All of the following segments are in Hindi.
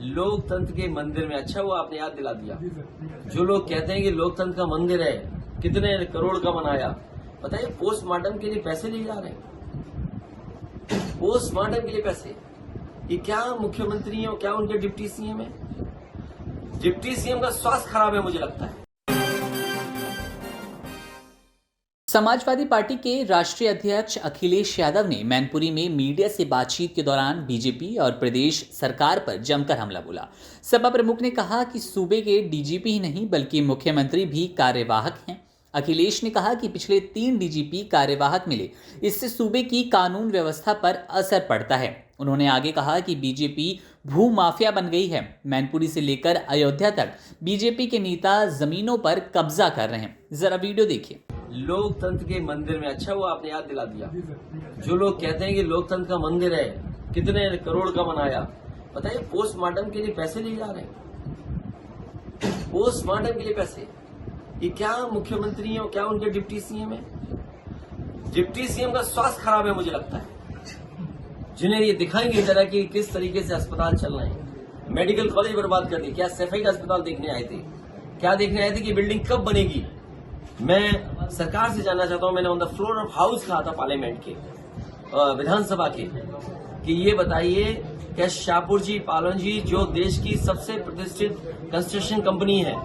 लोकतंत्र के मंदिर में, अच्छा वो आपने याद दिला दिया। जो लोग कहते हैं कि लोकतंत्र का मंदिर है, कितने करोड़ का बनाया, बताइए पोस्टमार्टम के लिए पैसे लिए जा रहे हैं। पोस्टमार्टम के लिए पैसे, ये क्या मुख्यमंत्री है और क्या उनके डिप्टी सीएम है? डिप्टी सीएम का स्वास्थ्य खराब है मुझे लगता है। समाजवादी पार्टी के राष्ट्रीय अध्यक्ष अखिलेश यादव ने मैनपुरी में मीडिया से बातचीत के दौरान बीजेपी और प्रदेश सरकार पर जमकर हमला बोला। सपा प्रमुख ने कहा कि सूबे के डीजीपी ही नहीं बल्कि मुख्यमंत्री भी कार्यवाहक हैं। अखिलेश ने कहा कि पिछले 3 डीजीपी कार्यवाहक मिले, इससे सूबे की कानून व्यवस्था पर असर पड़ता है। उन्होंने आगे कहा कि बीजेपी भू माफिया बन गई है। मैनपुरी से लेकर अयोध्या तक बीजेपी के नेता जमीनों पर कब्जा कर रहे हैं। जरा वीडियो देखिए। लोकतंत्र के मंदिर में, अच्छा वो आपने याद दिला दिया। जो लोग कहते हैं कि लोकतंत्र का मंदिर है, कितने करोड़ का बनाया, बताइए पोस्टमार्टम के लिए पैसे लिए जा रहे हैं। पोस्टमार्टम के लिए पैसे, ये क्या मुख्यमंत्री है और क्या उनके डिप्टी सीएम है? डिप्टी सीएम का स्वास्थ्य खराब है मुझे लगता है, जिन्हें ये दिखाएंगे जरा कि किस तरीके से अस्पताल चल रहे हैं। मेडिकल कॉलेज बर्बाद कर दी। क्या सफाई का अस्पताल देखने आए थे? क्या देखने आए थे कि बिल्डिंग कब बनेगी? मैं सरकार से जानना चाहता हूं, मैंने on the floor of house कहा था पार्लियामेंट के, विधानसभा के, कि ये बताइए क्या शाहपुर जी पालन जी जो देश की सबसे प्रतिष्ठित कंस्ट्रक्शन कंपनी है,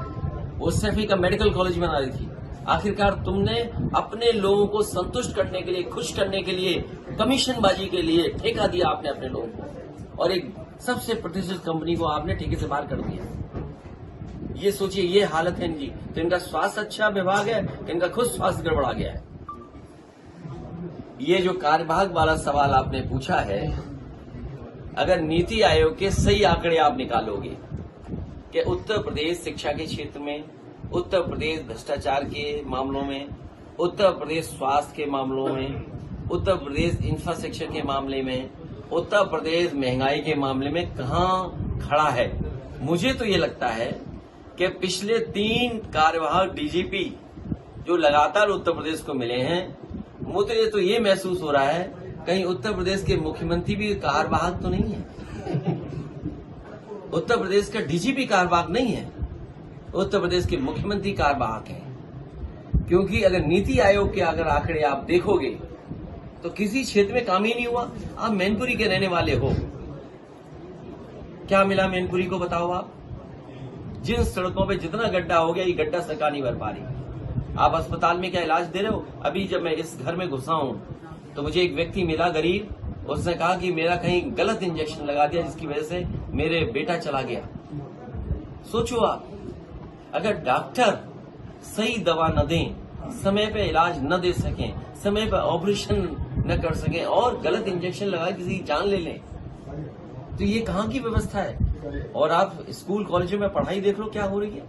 वो सफाई का मेडिकल कॉलेज बना रही थी, आखिरकार तुमने अपने लोगों को संतुष्ट करने के लिए, खुश करने के लिए, कमीशनबाजी के लिए ठेका दिया आपने अपने लोगों को, और एक सबसे प्रतिष्ठित कंपनी को आपने ठेके से बाहर कर दिया। ये सोचिए, ये हालत है इनकी। तो इनका स्वास्थ्य अच्छा विभाग है, इनका खुद स्वास्थ्य गड़बड़ा गया है। ये जो कार्यवाहक वाला सवाल आपने पूछा है, अगर नीति आयोग के सही आंकड़े आप निकालोगे कि उत्तर प्रदेश शिक्षा के क्षेत्र में, उत्तर प्रदेश भ्रष्टाचार के मामलों में, उत्तर प्रदेश स्वास्थ्य के मामलों में, उत्तर प्रदेश इंफ्रास्ट्रक्चर के मामले में, उत्तर प्रदेश महंगाई के मामले में कहां खड़ा है, मुझे तो ये लगता है कि पिछले 3 कार्यवाहक डीजीपी जो लगातार उत्तर प्रदेश को मिले हैं, मुझे तो ये महसूस हो रहा है कहीं उत्तर प्रदेश के मुख्यमंत्री भी कार्यवाहक तो नहीं है। उत्तर प्रदेश का डीजीपी कार्यवाहक नहीं है, उत्तर प्रदेश के मुख्यमंत्री कार्यवाहक हैं। क्योंकि अगर नीति आयोग के अगर आंकड़े आप देखोगे तो किसी क्षेत्र में काम ही नहीं हुआ। आप मैनपुरी के रहने वाले हो, क्या मिला मैनपुरी को बताओ आप? जिन सड़कों पे जितना गड्ढा हो गया, ये गड्ढा सरकार नहीं भर पा रही। आप अस्पताल में क्या इलाज दे रहे हो? अभी जब मैं इस घर में घुसा हूं तो मुझे एक व्यक्ति मिला गरीब, उसने कहा कि मेरा कहीं गलत इंजेक्शन लगा दिया जिसकी वजह से मेरे बेटा चला गया। सोचो आप, अगर डॉक्टर सही दवा न दें, समय पे इलाज न दे सकें, समय पे ऑपरेशन न कर सकें और गलत इंजेक्शन लगा किसी की जान ले लें, तो ये कहां की व्यवस्था है? और आप स्कूल कॉलेजों में पढ़ाई देख लो क्या हो रही है,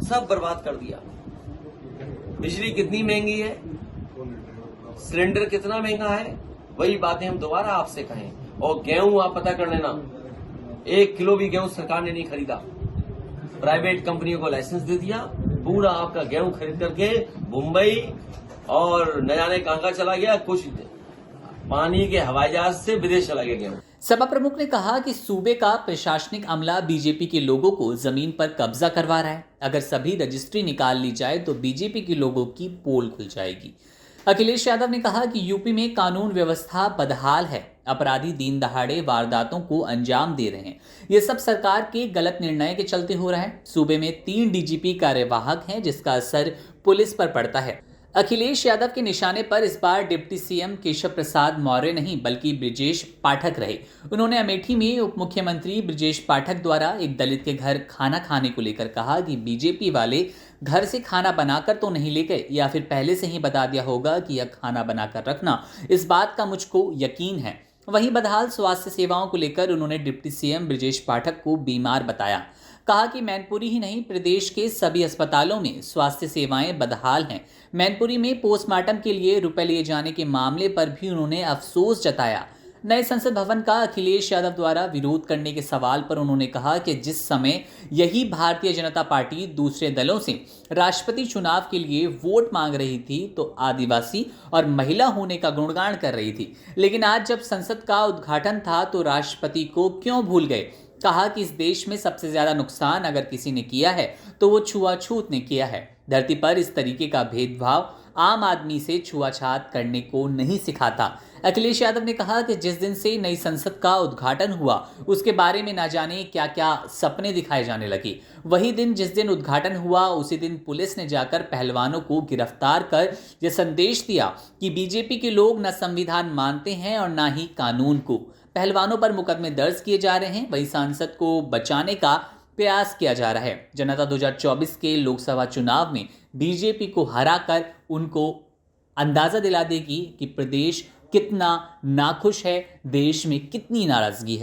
सब बर्बाद कर दिया। बिजली कितनी महंगी है, सिलेंडर कितना महंगा है, वही बातें हम दोबारा आपसे कहें। और गेहूं आप पता कर लेना, 1 किलो भी गेहूं सरकार ने नहीं खरीदा, प्राइवेट कंपनियों को लाइसेंस दे दिया, पूरा आपका गेहूं खरीद करके मुंबई और न जाने कहां चला गया, कुछ पानी के हवाई जहाज से विदेश चला गया गेहूं। सपा प्रमुख ने कहा कि सूबे का प्रशासनिक अमला बीजेपी के लोगों को जमीन पर कब्जा करवा रहा है। अगर सभी रजिस्ट्री निकाल ली जाए तो बीजेपी के लोगों की पोल खुल जाएगी। अखिलेश यादव ने कहा कि यूपी में कानून व्यवस्था बदहाल है, अपराधी दिन दहाड़े वारदातों को अंजाम दे रहे हैं। ये सब सरकार के गलत निर्णय के चलते हो रहा है। सूबे में 3 डीजीपी कार्यवाहक हैं, जिसका असर पुलिस पर पड़ता है। अखिलेश यादव के निशाने पर इस बार डिप्टी सीएम केशव प्रसाद मौर्य नहीं बल्कि ब्रिजेश पाठक रहे। उन्होंने अमेठी में उप मुख्यमंत्री ब्रिजेश पाठक द्वारा एक दलित के घर खाना खाने को लेकर कहा कि बीजेपी वाले घर से खाना बनाकर तो नहीं ले गए, या फिर पहले से ही बता दिया होगा कि यह खाना बनाकर रखना, इस बात का मुझको यकीन है। वहीं बदहाल स्वास्थ्य सेवाओं को लेकर उन्होंने डिप्टी सीएम ब्रिजेश पाठक को बीमार बताया। कहा कि मैनपुरी ही नहीं, प्रदेश के सभी अस्पतालों में स्वास्थ्य सेवाएं बदहाल हैं। मैनपुरी में पोस्टमार्टम के लिए रुपए लिए जाने के मामले पर भी उन्होंने अफसोस जताया। नए संसद भवन का अखिलेश यादव द्वारा विरोध करने के सवाल पर उन्होंने कहा कि जिस समय यही भारतीय जनता पार्टी दूसरे दलों से राष्ट्रपति चुनाव के लिए वोट मांग रही थी तो आदिवासी और महिला होने का गुणगान कर रही थी, लेकिन आज जब संसद का उद्घाटन था तो राष्ट्रपति को क्यों भूल गए? कहा कि इस देश में सबसे ज्यादा नुकसान अगर किसी ने किया है तो वो छुआछूत ने किया है। धरती पर इस तरीके का भेदभाव आम आदमी से छुआछात करने को नहीं सिखाता। अखिलेश यादव ने कहा कि जिस दिन से नई संसद का उद्घाटन हुआ उसके बारे में ना जाने क्या क्या सपने दिखाए जाने लगे। वही दिन जिस दिन उद्घाटन हुआ उसी दिन पुलिस ने जाकर पहलवानों को गिरफ्तार कर यह संदेश दिया कि बीजेपी के लोग न संविधान मानते हैं और ना ही कानून को। पहलवानों पर मुकदमे दर्ज किए जा रहे हैं, वही सांसद को बचाने का प्रयास किया जा रहा है। जनता 2024 के लोकसभा चुनाव में बीजेपी को हराकर उनको अंदाजा दिला देगी कि प्रदेश कितना नाखुश है, देश में कितनी नाराजगी है।